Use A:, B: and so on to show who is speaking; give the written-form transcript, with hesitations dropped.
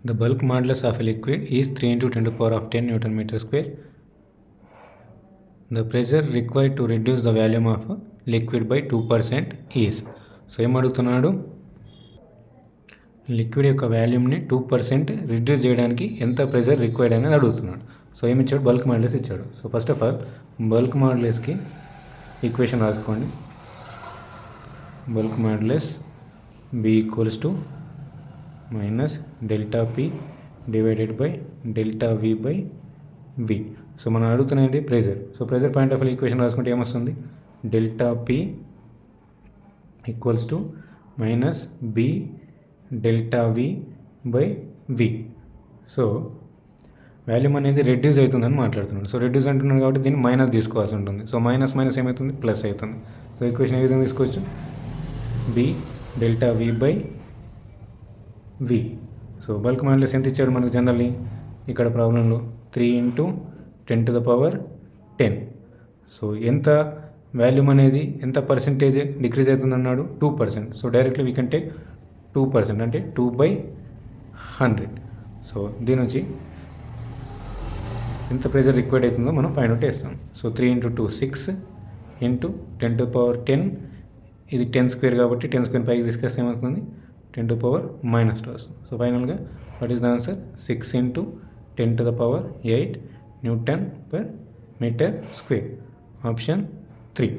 A: The bulk modulus of a liquid is 3 into 10 to the power of 10 Newton meter square. The pressure required to reduce the volume of a liquid by 2% is. So ఏమడుగుతున్నాడు, liquid యొక్క వాల్యూమ్ని 2% reduce చేయడానికి ఎంత pressure required అనేది అడుగుతున్నాడు. So ఏమి ఇచ్చాడు, bulk modulus ఇచ్చాడు. So first of all bulk మాడ్యులస్కి ఈక్వేషన్ రాసుకోండి. Bulk modulus B equals to minus delta P divided by delta V by V. So మనం అడుగుతున్నది pressure. So pressure point of equation రాసుకుంటే ఏమొస్తుంది, delta P equals to minus B delta V by V. So volume అనేది reduce అవుతుందని మాట్లాడుతున్నాడు. So reduce అంటున్నాడు కాబట్టి దీన్ని మైనస్ తీసుకోవాల్సి ఉంటుంది. సో మైనస్ మైనస్ ఏమవుతుంది, ప్లస్ అవుతుంది. సో ఈక్వేషన్ ఏ విధంగా తీసుకోవచ్చు, B delta V by V. So bulk modulus ఎంత ఇచ్చాడు మనకు జనరల్లీ ఇక్కడ ప్రాబ్లంలో, 3 into 10 to the power 10. So ఎంత వాల్యూమ్ అనేది ఎంత పర్సెంటేజ్ డిక్రీజ్ అవుతుంది అన్నాడు, 2%. So directly we can take 2%, అంటే 2/100. సో దీని నుంచి ఎంత ప్రెజర్ రిక్వైర్డ్ అవుతుందో మనం ఫైండ్ అవుట్ చేస్తాం. So 3 into 2 6 into 10 to the power 10, ఇది 10 స్క్వేర్ కాబట్టి 10 స్క్వేర్ పైకి తీసుకొస్తే ఏమవుతుంది, 10 to the power -2 వస్తుంది. సో ఫైనల్గా what is the answer, 6 into 10 to the power 8 Newton per meter square. Option 3.